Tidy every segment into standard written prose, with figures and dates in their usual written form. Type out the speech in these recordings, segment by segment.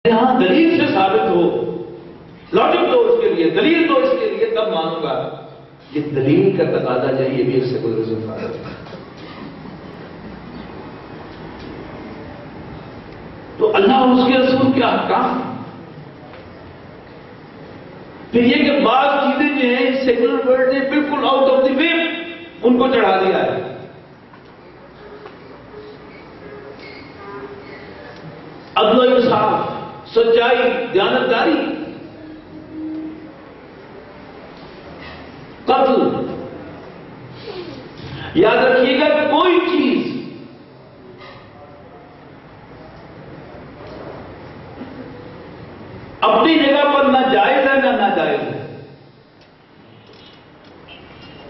یہاں دلیل سے ثابت ہو، لاجک دو اس کے لیے، دلیل دو اس کے لیے، تب مانوں گا۔ یہ دلیل کا تقاضا جو ہے یہ بھی اس سے کوئی رسول ہے۔ تو اللہ اور اس کے رسول کے احکام، پھر یہ کہ بعض چیزیں جو ہیں سیکولر ورلڈ نے بالکل آؤٹ آف دی وے ان کو چڑھا دیا ہے۔ عدل و انصاف، سچائی، دیانتداری، قتل، یاد رکھیے گا کہ کوئی چیز اپنی جگہ پر نہ جائز ہے نہ ناجائز ہے،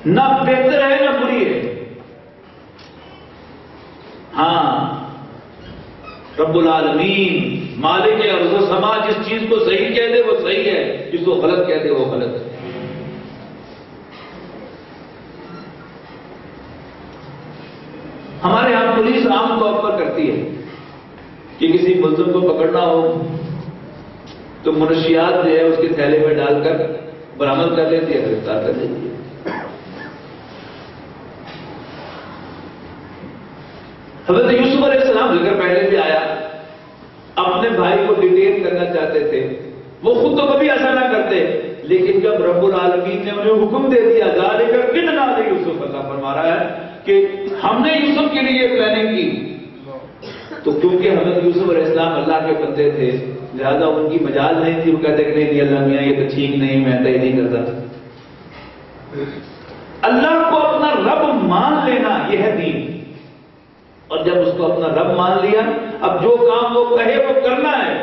نہ بہتر ہے نہ بری ہے۔ ہاں، رب العالمین مالک ارض و سما جس چیز کو صحیح کہہ دے وہ صحیح ہے، جس کو غلط کہہ دے وہ غلط ہے۔ ہمارے یہاں پولیس عام طور پر کرتی ہے کہ کسی ملزم کو پکڑنا ہو تو منشیات جو ہے اس کے تھیلے میں ڈال کر برآمد کر لیتی ہے، گرفتار کر لیتی ہے۔ حضرت یوسف علیہ السلام ذکر پہلے بھی آیا، اپنے بھائی کو ڈیٹین کرنا چاہتے تھے، وہ خود تو کبھی ایسا نہ کرتے، لیکن جب رب العالمین نے انہیں حکم دے دیا، ذالک کدنا یوسف، اللہ فرما رہا ہے کہ ہم نے یوسف کے لیے پلاننگ کی، تو کیونکہ حضرت یوسف علیہ السلام اللہ کے بندے تھے لہذا ان کی مجال نہیں تھی، وہ کہتے کہ نہیں اللہ میاں یہ تو ٹھیک نہیں، میں طے نہیں کرتا۔ اللہ کو اپنا رب مان لینا یہ ہے دین، اور جب اس کو اپنا رب مان لیا، اب جو کام وہ کہے وہ کرنا ہے،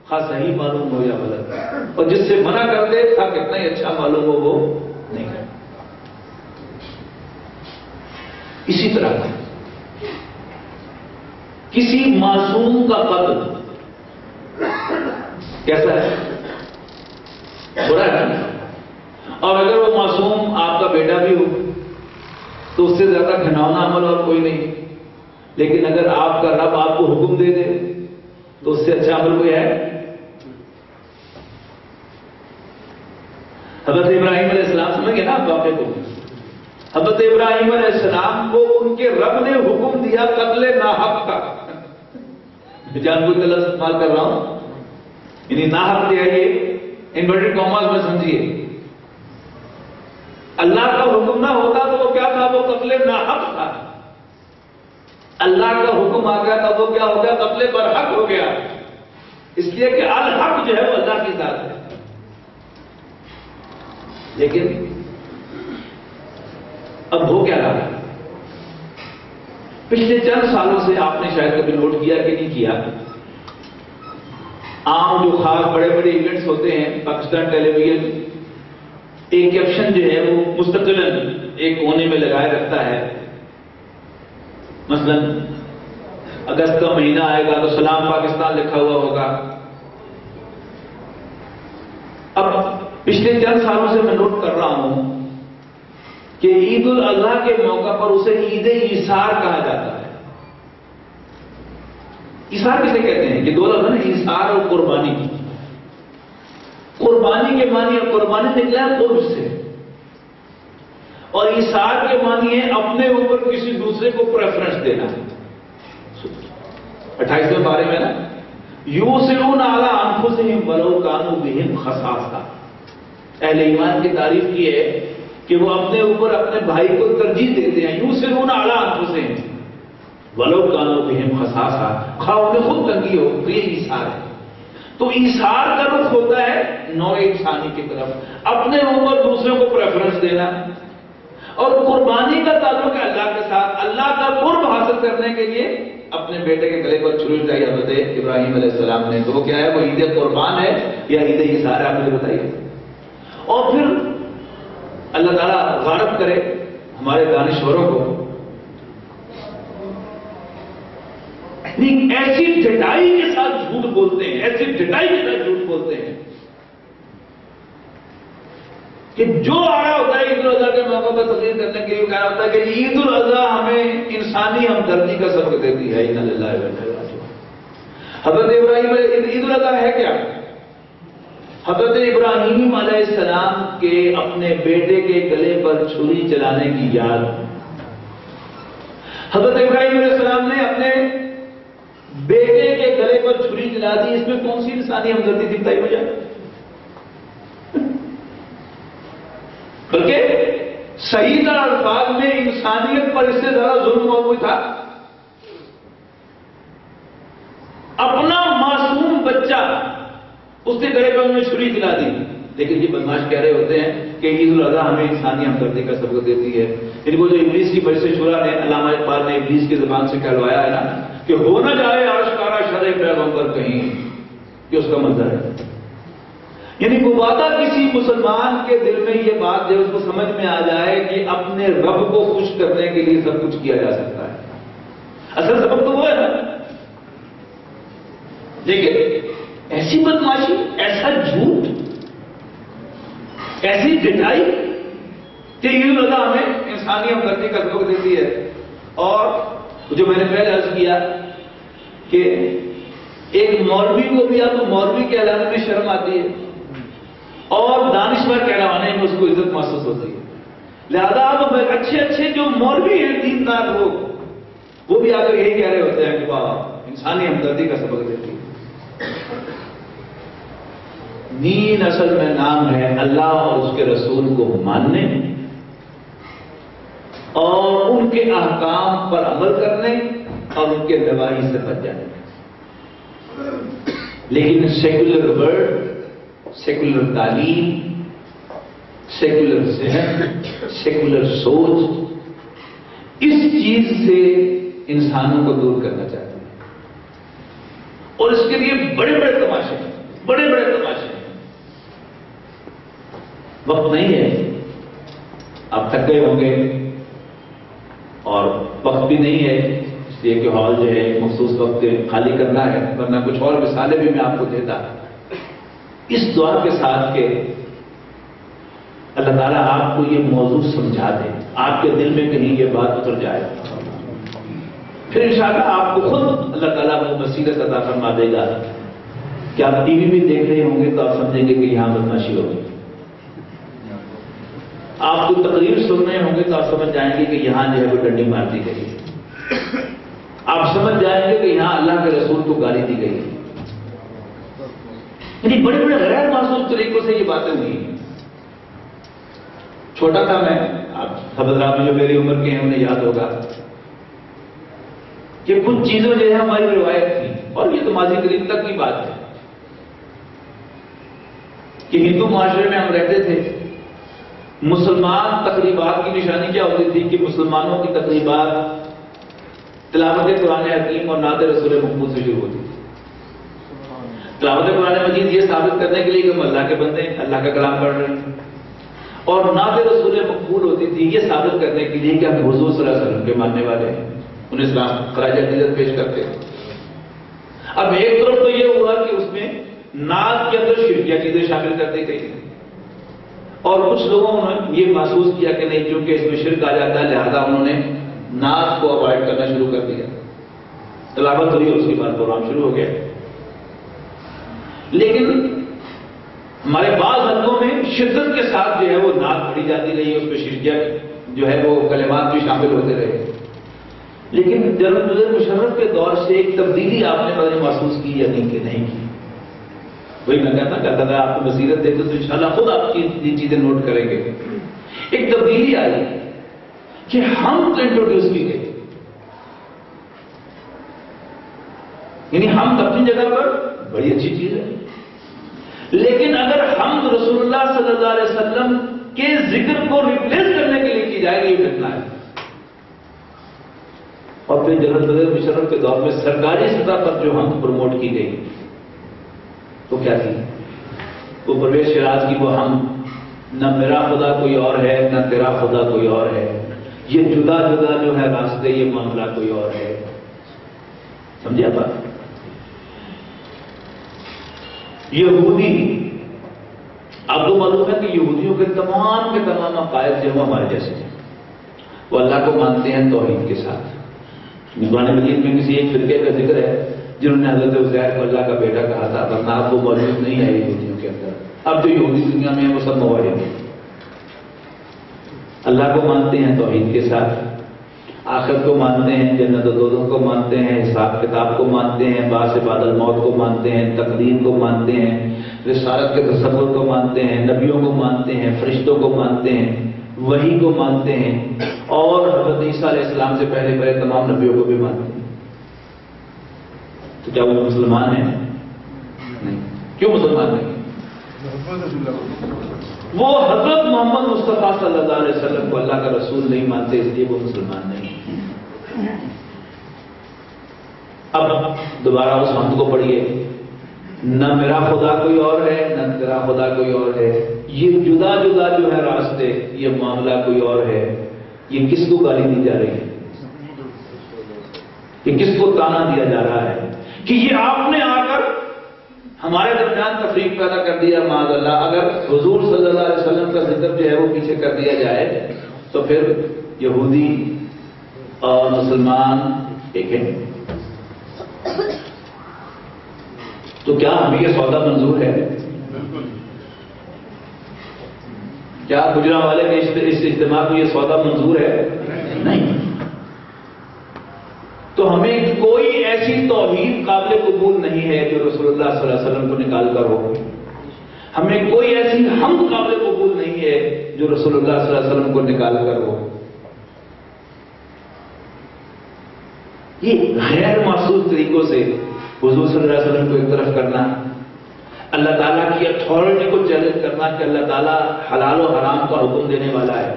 خاص صحیح معلوم ہو یا غلط، اور جس سے منع کر دے تھا کتنا ہی اچھا معلوم ہو وہ نہیں کرنا۔ اسی طرح کسی معصوم کا قتل کیسا ہے؟ برا ہے، اور اگر وہ معصوم آپ کا بیٹا بھی ہو تو اس سے زیادہ گھناؤنا عمل اور کوئی نہیں، لیکن اگر آپ کا رب آپ کو حکم دے دے تو اس سے اچھا عمل کوئی ہے؟ حضرت ابراہیم علیہ السلام سمجھ گئے نا آپ واقعے کو؟ حضرت ابراہیم علیہ السلام کو ان کے رب نے حکم دیا قتل ناحق کا، جان بوجھ کر لفظ استعمال کر رہا ہوں، یعنی ناحق جو ہے یہ انورٹڈ کاماز میں سمجھیے، اللہ کا حکم نہ ہوتا تو وہ کیا تھا؟ وہ قتل ناحق تھا۔ اللہ کا حکم آ گیا تھا وہ کیا ہو گیا؟ قتل برحق ہو گیا، اس لیے کہ الحق جو ہے وہ اللہ کی ذات ہے۔ لیکن اب ہو کیا رہا ہے؟ پچھلے چند سالوں سے آپ نے شاید کبھی نوٹ کیا کہ نہیں کیا، عام جو خاص بڑے بڑے ایونٹس ہوتے ہیں، پاکستان ٹیلی ویژن ایک کیپشن جو ہے وہ مستقلاً ایک کونے میں لگائے رکھتا ہے، مثلا اگست کا مہینہ آئے گا تو سلام پاکستان لکھا ہوا ہوگا۔ اب پچھلے چند سالوں سے میں نوٹ کر رہا ہوں کہ عید الاضحیٰ کے موقع پر اسے عید ایثار کہا جاتا ہے۔ ایثار کسے کہتے ہیں؟ یہ دو لفظ ہیں، ایثار اور قربانی۔ قربانی کے معنی ہے، قربانی نکلا ہے قرب سے، اور ایثار کے معنی ہے اپنے اوپر کسی دوسرے کو پریفرنس دینا۔ 28ویں بارے میں نا، یؤثرون علی انفسہم ولو کانوا بہم خصاصہ، اہل ایمان کی تعریف کی ہے کہ وہ اپنے اوپر اپنے بھائی کو ترجیح دیتے ہیں، یؤثرون علی انفسہم ولو کانوا بہم خصاصہ، خواہ انہیں خود تنگی ہو، تو یہ ایثار ہے۔ تو ایثار کا رخ ہوتا ہے نوع انسانی کی طرف، اپنے اوپر دوسروں کو پریفرنس دینا، اور قربانی کا تعلق ہے اللہ کے ساتھ، اللہ کا قرب حاصل کرنے کے لیے اپنے بیٹے کے گلے پر چھری چڑھائی حضرت ابراہیم علیہ السلام نے۔ تو وہ کیا ہے؟ وہ عید قربان ہے یا عید ایثار ہے؟ آپ مجھے بتائیے۔ اور پھر اللہ تعالیٰ غارت کرے ہمارے دانشوروں کو، ایسی ڈٹائی کے ساتھ جھوٹ بولتے ہیں، ایسی ڈٹائی کے ساتھ جھوٹ بولتے ہیں کہ جو آ رہا ہوتا ہے عید الاضحیٰ کے موقع پر تقریر کرنے کے لیے کہا ہوتا ہے کہ عید الاضحیٰ ہمیں انسانی ہمدردی کا سبق دیتی ہے، انا للہ و انا الیہ راجعون۔ حضرت ابراہیم عید الاضحیٰ ہے کیا؟ حضرت ابراہیم علیہ السلام کے اپنے بیٹے کے گلے پر چھری چلانے کی یاد. حضرت ابراہیم علیہ السلام نے اپنے بیٹے کے گلے پر چھری چلا دی. اس میں کون سی انسانی ہمدردی تھی بتائی وجہ؟ بلکہ صحیح تر الفاظ میں انسانیت پر اس سے زیادہ ظلم موجود تھا. اپنا معصوم بچہ اس کے گلے پر انہوں نے چھری چلا دی. لیکن یہ بدماش کہہ رہے ہوتے ہیں کہ عید الاضحیٰ ہمیں انسانی ہمدردی کا سبق دیتی ہے. ان کو جو ابلیس کی مجلس شورا نے علامہ اقبال نے ابلیس کی زبان سے کہلوایا ہے نا کہ ہو نہ جائے آشکارا شرع پیغمبر کہیں، کہ اس کا منظر ہے. یعنی مبادہ کسی مسلمان کے دل میں یہ بات جو اس کو سمجھ میں آ جائے کہ اپنے رب کو خوش کرنے کے لیے سب کچھ کیا جا سکتا ہے. اصل سبب تو وہ ہے نا. لیکن ایسی بدماشی، ایسا جھوٹ، ایسی ڈٹائی کہ عید الاضحیٰ ہمیں انسانی ہمدردی کا سبق دیتی ہے. اور جو میں نے پہلے عرض کیا کہ ایک مولوی کو بھی آپ مولوی کہلانے میں شرم آتی ہے اور دانشور کہلوانے میں اس کو عزت محسوس ہوتی ہے. لہذا آپ اچھے جو مولوی ہیں دیندار لوگ وہ بھی آ کر یہی کہہ رہے ہوتے ہیں کہ واہ انسانی ہمدردی کا سبق دیتی ہے. دین اصل میں نام ہے اللہ اور اس کے رسول کو ماننے اور ان کے احکام پر عمل کرنے اور ان کے نواہی سے بچ جانے. لیکن سیکولر ورڈ، سیکولر تعلیم، سیکولر ذہن، سیکولر سوچ اس چیز سے انسانوں کو دور کرنا چاہتے ہیں اور اس کے لیے بڑے بڑے تماشے ہیں. وقت نہیں ہے، آپ تھک گئے ہوں گے اور وقت بھی نہیں ہے اس لیے کہ ہال جو ہے مخصوص وقت خالی کرنا ہے، ورنہ کچھ اور مثالیں بھی میں آپ کو دیتا. اس دعا کے ساتھ کہ اللہ تعالیٰ آپ کو یہ موضوع سمجھا دے، آپ کے دل میں کہیں یہ بات اتر جائے، پھر انشاءاللہ آپ کو خود اللہ تعالیٰ وہ بصیرت عطا فرما دے گا کہ آپ ٹی وی بھی دیکھ رہے ہوں گے تو آپ سمجھیں گے کہ یہاں بدماشی ہوگی. آپ کو تقریر سن رہے ہوں گے تو آپ سمجھ جائیں گے کہ یہاں جو ہے وہ ڈنڈی مار دی گئی ہے. آپ سمجھ جائیں گے کہ یہاں اللہ کے رسول کو گالی دی گئی ہے. یعنی بڑے بڑے غیر معصوم طریقوں سے یہ باتیں ہوئی ہیں. چھوٹا تھا میں، آپ حضرات میں جو میری عمر کے ہیں انہیں یاد ہوگا کہ کچھ چیزوں جو ہے ہماری روایت تھی اور یہ تو ماضی قریب تک کی بات ہے کہ ہندو معاشرے میں ہم رہتے تھے. مسلمان تقریبات کی نشانی کیا ہوتی تھی کہ مسلمانوں کی تقریبات تلاوت قرآن حکیم اور نعت رسول مقبول سے شروع ہوتی تھی. تلاوت قرآن مجید یہ ثابت کرنے کے لیے کہ ہم اللہ کے بندے ہیں، اللہ کا کلام پڑھ رہے ہیں، اور نعت رسول مقبول ہوتی تھی یہ ثابت کرنے کے لیے کہ ہم حضور صلی اللہ علیہ وسلم کے ماننے والے ہیں، انہیں اسلام خراج عقیدت پیش کرتے ہیں. اب ایک طرف تو یہ ہوا کہ اس میں نعت کے اندر شرکیہ چیزیں شامل کر دی گئی اور کچھ لوگوں نے یہ محسوس کیا کہ نہیں چونکہ اس میں شرک آ جاتا ہے لہذا انہوں نے نعت کو اوائڈ کرنا شروع کر دیا. تلاوت ہوئی اور اس کے بعد پروگرام شروع ہو گیا. لیکن ہمارے بعض حلقوں میں شدت کے ساتھ جو ہے وہ نعت پڑھی جاتی رہی، اس میں شرکیہ جو ہے وہ کلمات بھی شامل ہوتے رہے. لیکن جنرل مشرف کے دور سے ایک تبدیلی آپ نے پتہ محسوس کی یا نہیں کہ نہیں کی. وہی میں کہتا کہ اللہ آپ کو بصیرت دے تو انشاءاللہ خود آپ کی یہ چیزیں نوٹ کریں گے. ایک تبدیلی آئی کہ ہم تو انٹروڈیوس کی گئے، یعنی ہم اپنی جگہ پر بڑی اچھی چیز ہے، لیکن اگر ہم رسول اللہ صلی اللہ علیہ وسلم کے ذکر کو ریپلیس کرنے کے لیے کی جائے گی یہ فتنہ ہے. اور پھر جنرل مشرف کے دور میں سرکاری سطح پر جو ہم پروموٹ کی گئی تو کیا تھی؟ وہ پرویز شراز کی وہ ہم، نہ میرا خدا کوئی اور ہے نہ تیرا خدا کوئی اور ہے، یہ جدا جدا جو ہے راستے یہ معاملہ کوئی اور ہے. سمجھے بات؟ یہودی، آپ کو معلوم ہے کہ یہودیوں کے تمام عقائد جو ہیں ہمارے جیسے ہیں، وہ اللہ کو مانتے ہیں توحید کے ساتھ. قرآن مجید میں کسی ایک فرقے کا ذکر ہے جنہوں نے حضرت عزیر کو اللہ کا بیٹا کہا تھا، ورنہ اب وہ موجود نہیں ہے یہودیوں کے اندر. اب جو یہودی دنیا میں ہے وہ سب موحد ہیں، اللہ کو مانتے ہیں توحید کے ساتھ، آخرت کو مانتے ہیں، جنت و دوزخ کو مانتے ہیں، حساب کتاب کو مانتے ہیں، بعث بعد الموت کو مانتے ہیں، تقدیر کو مانتے ہیں، رسالت کے تصور کو مانتے ہیں، نبیوں کو مانتے ہیں، فرشتوں کو مانتے ہیں، وحی کو مانتے ہیں، اور حضرت عیسیٰ علیہ السلام سے پہلے پہلے تمام نبیوں کو بھی مانتے ہیں. تو کیا وہ مسلمان ہیں؟ نہیں. کیوں مسلمان نہیں؟ وہ حضرت محمد مصطفیٰ صلی اللہ علیہ وسلم کو اللہ کا رسول نہیں مانتے، اس لیے وہ مسلمان نہیں. اب دوبارہ اس حمد کو پڑھیے، نہ میرا خدا کوئی اور ہے نہ تیرا خدا کوئی اور ہے، یہ جدا جدا جو ہے راستے، یہ معاملہ کوئی اور ہے. یہ کس کو گالی دی جا رہی ہے؟ یہ کس کو تانا دیا جا رہا ہے کہ یہ آپ نے آ کر ہمارے درمیان تفریق پیدا کر دیا؟ معاذ اللہ. اگر حضور صلی اللہ علیہ وسلم کا ذکر جو ہے وہ پیچھے کر دیا جائے تو پھر یہودی اور مسلمان ایک ہیں. تو کیا ہمیں یہ سودا منظور ہے؟ کیا گجرانوالے کے اس اجتماع کو یہ سودا منظور ہے؟ نہیں. تو ہمیں کوئی ایسی توحید قابل قبول نہیں ہے جو رسول اللہ صلی اللہ علیہ وسلم کو نکال کر ہو. ہمیں کوئی ایسی حمد قابل قبول نہیں ہے جو رسول اللہ صلی اللہ علیہ وسلم کو نکال کر ہو. یہ غیر معصوم طریقوں سے حضور صلی اللہ علیہ وسلم کو ایک طرف کرنا، اللہ تعالیٰ کی اتھارٹی کو چیلنج کرنا کہ اللہ تعالیٰ حلال و حرام کا حکم دینے والا ہے.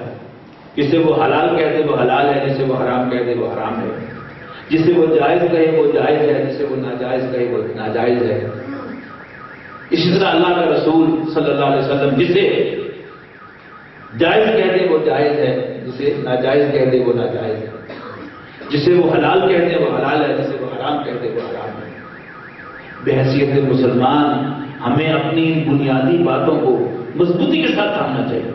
جسے وہ حلال کہہ دے وہ حلال ہے، جسے وہ حرام کہہ دے وہ حرام ہے، جسے وہ جائز کہے وہ جائز ہے، جسے وہ ناجائز کہے وہ ناجائز ہے. اسی طرح اللہ کا رسول صلی اللہ علیہ وسلم جسے جائز کہہ دے وہ جائز ہے، جسے ناجائز کہہ دے وہ ناجائز ہے، جسے وہ حلال کہہ دے وہ حلال ہے، جسے وہ حرام کہہ دے وہ حرام ہے. بحیثیت مسلمان ہمیں اپنی بنیادی باتوں کو مضبوطی کے ساتھ تھامنا چاہیے.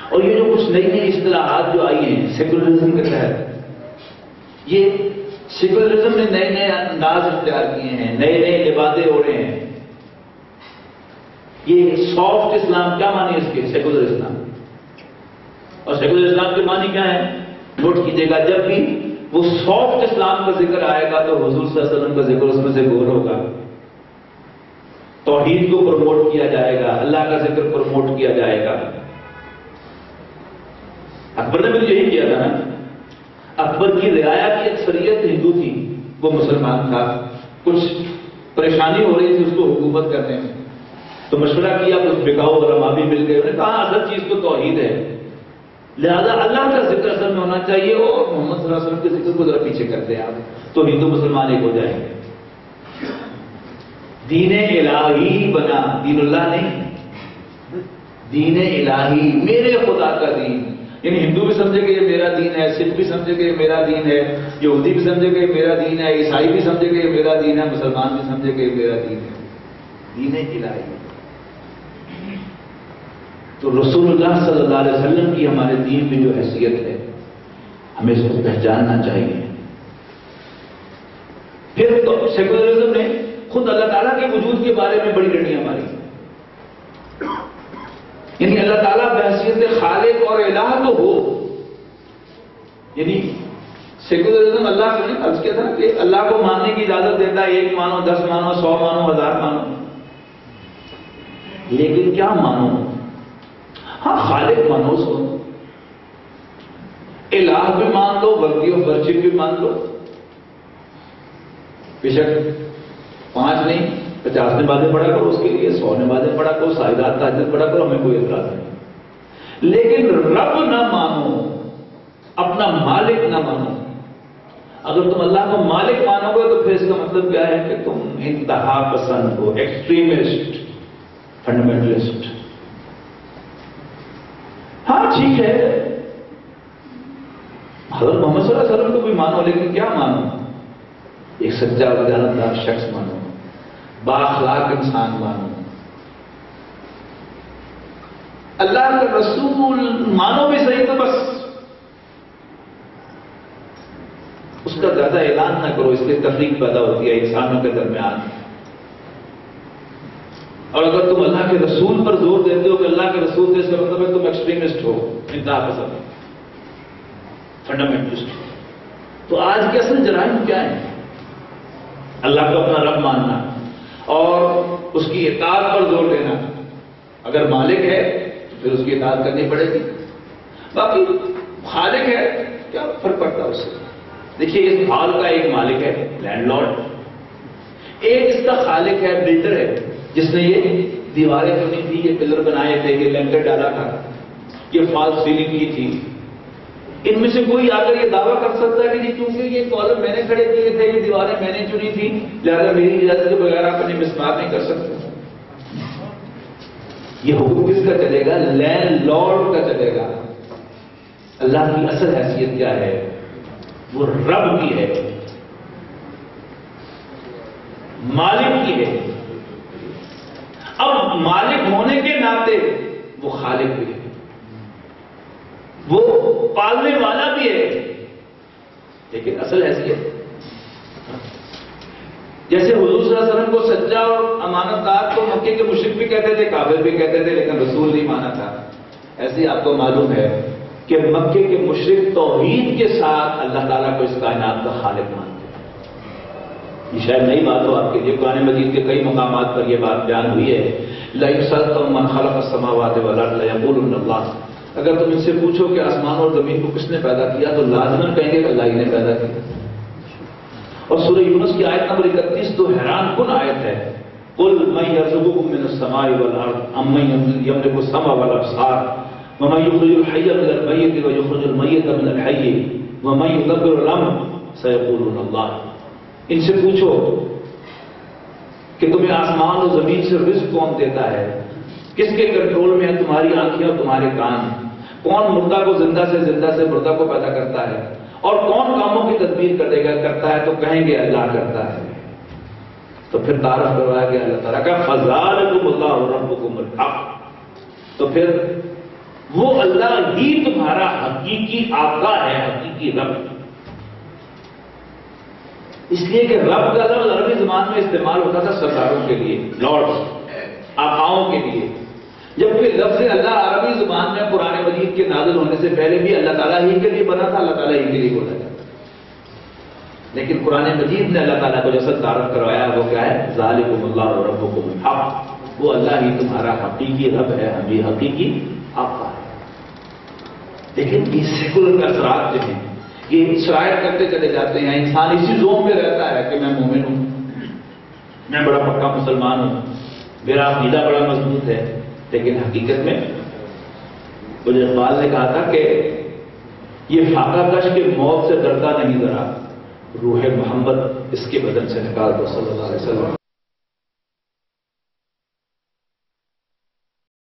اور یہ جو کچھ نئی نئی اصطلاحات جو آئی ہیں سیکولرزم کے تحت، یہ سیکولرزم نے نئے نئے انداز اختیار کیے ہیں، نئے نئے لبادے اوڑھے ہیں. یہ سافٹ اسلام کیا معنی اس کے؟ سیکولر اسلام. اور سیکولر اسلام کے معنی کیا ہے؟ نوٹ کیجیے گا، جب بھی وہ سافٹ اسلام کا ذکر آئے گا تو حضور صلی اللہ علیہ وسلم کا ذکر اس میں سے گور ہوگا. توحید کو پروموٹ کیا جائے گا، اللہ کا ذکر پروموٹ کیا جائے گا. اکبر نے بھی یہی کیا تھا نا. اکبر کی رعایا کی اکثریت ہندو تھی، وہ مسلمان تھا. کچھ پریشانی ہو رہی تھی اس کو حکومت کرنے میں، تو مشورہ کیا، کچھ بکاؤ علماء بھی مل گئے. انہوں نے کہا اصل چیز تو توحید ہے، لہذا اللہ کا ذکر اصل میں ہونا چاہیے اور محمد صلی اللہ علیہ وسلم کے ذکر کو ذرا پیچھے کرتے ہیں آپ، تو ہندو مسلمان ایک ہو جائیں گے. دین الہی بنا، دین اللہ نہیں، دین الہی، میرے خدا کا دین. یعنی ہندو بھی سمجھے کہ یہ میرا دین ہے، سکھ بھی سمجھے کہ یہ میرا دین ہے، یہودی بھی سمجھے کہ یہ میرا دین ہے، عیسائی بھی سمجھے کہ یہ میرا دین ہے، مسلمان بھی سمجھے کہ یہ میرا دین ہے. دین الہی. تو رسول اللہ صلی اللہ علیہ وسلم کی ہمارے دین میں جو حیثیت ہے ہمیں اس کو پہچاننا چاہیے. پھر تو سیکولرزم نے خود اللہ تعالیٰ کے وجود کے بارے میں بڑی ڈنڈیاں ماری. یعنی اللہ تعالیٰ بحیثیت خالق اور الہ تو ہو، یعنی سیکولرزم اللہ کو نے عرض کیا تھا کہ اللہ کو ماننے کی اجازت دیتا ہے، 1 مانو، 10 مانو، 100 مانو، 1000 مانو، لیکن کیا مانو؟ ہاں خالق مانو اس کو، الہ بھی مان لو، ورتھی اور ورشپ بھی مان لو. بے شک 5 نہیں 50 نمازیں پڑھا کرو اس کے لیے، 100 نمازیں پڑھا کرو، سائدات تہجد پڑھا کرو، ہمیں کوئی اعتراض نہیں. لیکن رب نہ مانو، اپنا مالک نہ مانو. اگر تم اللہ کو مالک مانو گے تو پھر اس کا مطلب کیا ہے کہ تم انتہا پسند ہو، ایکسٹریمسٹ، فنڈامنٹلسٹ. ہاں ٹھیک ہے، حضرت محمد صلی اللہ علیہ وسلم کو بھی مانو، لیکن کیا مانو؟ ایک سچا اور دیانتدار شخص مانو، بااخلاق انسان مانو. اللہ کا رسول مانو بھی صحیح تو بس اس کا زیادہ اعلان نہ کرو، اس سے تفریق پیدا ہوتی ہے انسانوں کے درمیان. اور اگر تم اللہ کے رسول پر زور دیتے ہو کہ اللہ کے رسول سے، اس کا مطلب ہے تم ایکسٹریمسٹ ہو، انتہا پسند، فنڈامنٹلسٹ. تو آج کے اصل جرائم کیا ہے؟ اللہ کو اپنا رب ماننا اور اس کی اطاعت پر زور دینا. اگر مالک ہے تو پھر اس کی اطاعت کرنی پڑے گی، باقی خالق ہے کیا فرق پڑتا ہے اس سے. دیکھیے اس ہال کا ایک مالک ہے لینڈ لارڈ، ایک اس کا خالق ہے بلڈر ہے جس نے یہ دیواریں چنی تھی، یہ پلر بنائے تھے، یہ لینٹر ڈالا تھا، یہ فالس سیلنگ کی تھی. ان میں سے کوئی آ کر یہ دعویٰ کر سکتا ہے کہ جی کیونکہ یہ کالم میں نے کھڑے کیے تھے، یہ دیواریں میں نے چنی تھی، لہذا میری اجازت کے بغیر آپ اپنی مسمار نہیں کر سکتے. یہ حکم کس کا چلے گا؟ لینڈ لارڈ کا چلے گا. اللہ کی اصل حیثیت کیا ہے؟ وہ رب کی ہے، مالک کی ہے. اب مالک ہونے کے ناطے وہ خالق بھی ہے، وہ پالنے والا بھی ہے، لیکن اصل حیثیت جیسے حضور صلی اللہ علیہ وسلم کو سچا اور امانت دار کو مکے کے مشرک بھی کہتے تھے، کافر بھی کہتے تھے، لیکن رسول نہیں مانا تھا. ایسے ہی آپ کو معلوم ہے کہ مکے کے مشرک توحید کے ساتھ اللہ تعالیٰ کو اس کائنات کا خالق مانتے ہیں. یہ شاید نئی بات ہو آپ کے لیے، قرآن مجید کے کئی مقامات پر یہ بات بیان ہوئی ہے. لَئِن سَأَلْتَهُم مَّن خَلَقَ السَّمَاوَاتِ وَالْأَرْضَ لَيَقُولُنَّ اللَّهُ. اگر تم ان سے پوچھو کہ آسمان اور زمین کو کس نے پیدا کیا تو لازماً کہیں گے کہ اللہ ہی نے پیدا کیا. اور سورہ یونس کی آیت نمبر 31 تو حیران کن آیت ہے. قُلْ مَن يَرْزُقُكُم مِّنَ السَّمَاءِ وَالْأَرْضِ أَمَّن يَمْلِكُ السَّمْعَ وَالْأَبْصَارَ وَمَن يُخْرِجُ الْحَيَّ مِنَ الْمَيِّتِ وَيُخْرِجُ الْمَيِّتَ مِنَ الْحَيِّ وَمَن يُدَبِّرُ الْأَمْرَ سَيَقُولُونَ اللَّهُ. ان سے پوچھو کہ تمہیں آسمان اور زمین سے رزق کون دیتا ہے، کس کے کنٹرول میں ہے تمہاری آنکھیں اور تمہارے کان، کون مردہ کو زندہ سے مردہ کو پیدا کرتا ہے، اور کون کاموں کی تدبیر کرتا ہے، تو کہیں گے اللہ کرتا ہے. تو پھر تعارف کروایا گیا اللہ تعالیٰ کا فَذَلِكُمُ اللَّهُ رَبُّكُمُ الْحَقُّ. تو پھر وہ اللہ ہی تمہارا حقیقی آقا ہے، حقیقی رب. اس لیے کہ رب کا لفظ عربی زبان میں استعمال ہوتا تھا سرداروں کے لیے، لارڈز، آقاؤں کے لیے، جبکہ لفظ اللہ عربی زبان میں قرآن مجید کے نازل ہونے سے پہلے بھی اللہ تعالیٰ ہی کے لیے بنا تھا، اللہ تعالیٰ ہی کے لیے بولا جاتا. لیکن قرآن مجید نے اللہ تعالیٰ کو جیسا تعارف کروایا وہ کیا ہے؟ ذالکم اللہ ربکم الحق. وہ اللہ ہی تمہارا حقیقی رب ہے، ہمیں حقیقی آقا ہے. لیکن یہ سیکولر اثرات جو ہیں یہ شرائط کرتے چلے جاتے ہیں. انسان اسی زون میں رہتا ہے کہ میں مومن ہوں، میں بڑا پکا مسلمان ہوں، میرا عقیدہ بڑا مضبوط ہے. لیکن حقیقت میں مجھے اقبال نے کہا تھا کہ یہ فاقہ کش کے موت سے ڈرتا نہیں ذرا، روح محمد اس کے بدن سے نکال دو صلی اللہ علیہ وسلم.